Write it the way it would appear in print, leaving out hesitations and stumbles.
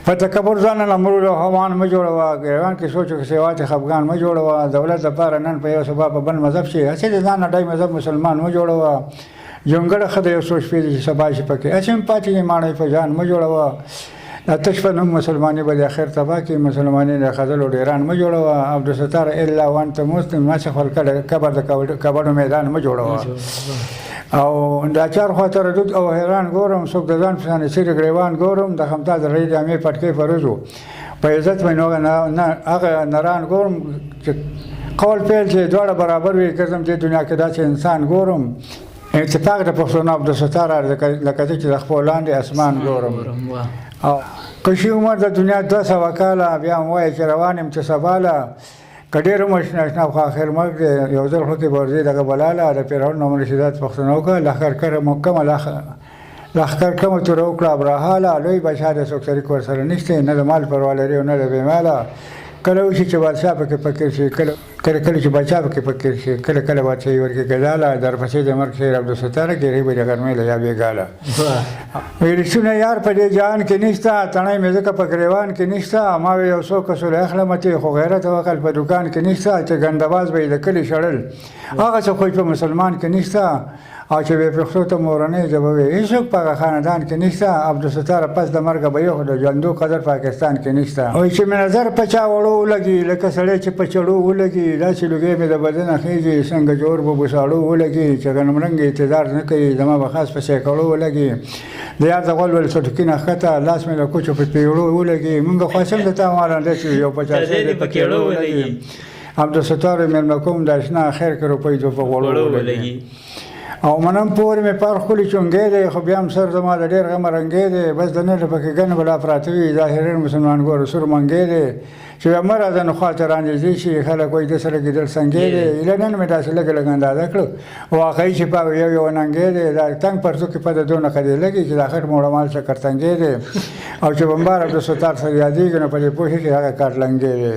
په تکبر ځان له مرور هوان مه جوړوه ګریوان کې سوچ کې سیوات خفګان مه جوړوه دولت دپاره نن په یو سبا په بل مذهب شي هسې د ځان نه ډای مذهب مسلمان مه جوړوه جونګړه ښه د یو څو شپې دي چې سبا شي پکې هسې هم پاتې دي ماڼۍ په ځان مه جوړوه دا تشفه نوم مسلماني به د اخر تباه کړي مسلماني د ښځلو ډیران مه جوړوه عبدالستار الا وانت مسلم ماسې خپل قبر د کبړو میدان مه جوړوه او د اچار خواته ردود او حیران ګورم څوک د ځان پسانې سرې ګریوان ګورم د خمتا د رې جامې پټکۍ فروزو په عزت مې هغه نران ګورم چې قول پیل چې دواړه برابر وي ګرځم دې دنیا کې داسې انسان ګورم اتفاق د پښتون عبدالستار لکه چې د خپل لاندې اسمان ګورم او کشي عمر د دنیا 200 کاله بیا هم وایي چې روان یم چې سباله که ډېر عمر شنه اشنا خو آخر مرګ دی یو ځل خو کې به ورځې دغه بلاله د فرعون نوم رشیدات پښتنه وکړه لښکر کمه توره وکړه ابراهاله لوی بادشاه دی څوک شریک ورسره نشته نه د مال پروا لري او نه د بېماله کله وشي چې بادشاه پکې فقیر شي کله چې بادشاه پکې فقیر شي کله بادشاهي ورکړي ګزاله درپسې د مرګ شعر عبدالستاره کې ریبه د غرمې له یا بېګاله وایي رښتونه یار په دې جهان کې نشته تڼۍ مې ځکه په ګریوان کې نشته ما وی یو څو کسوله اخلمتې خو غیرت او عقل په دوکان کې نشته چې ګندباز به یې د کلي شړل هغه څه خو په مسلمان کې نشته او چې بې پښتو ته مورنۍ ژبه وي هېڅوک په هغه خاندان کې نشته عبدالستاره پس د مرګه به یو خو د ژوندو قدر پاکستان کې نشته وایي چې مې نظر په چا وړو ولګي لکه سړی چې په چړو ولګي داسې لوګی مې د بدنه خېږي څنګه جوړ به بوساړو ولګي چې غنمرنګ انتظار نه کوي زما به خاص په سیکړو ولګي د یار د غول ول سټکي نه ښکته لاس مې د کوچو په پیړو ولګي مونږ خو هم د تا مالنده چې یو 50 په کېړو ولګي عبدالستار مېلمه کوم د اشنا خیر کې روپۍ دو په غوړو ولګي او منم پورې مې پار خولي چونګې دی خو بیا هم سر زما د ډېر غمه رنګې دی بس د نه پکې ګڼ بلا پراته وي ظاهرا مسلمان ګوره سور منګې دی چې بیا مه راځه نو خواته رانږدې شي خلک وایي ده سره کېدل سنګې دی ایله نن مې داسې لږ لږ اندازه کړو واقعي چې په یو ننګې دی دا تنګ پرتو کې پته دونه ښه دی لګي چې د اخر موړمال چکر تنګې دی او چې بمبار عبدالستار سره یادېږي نو په دې پوه شي چې هغه کار لنګې دی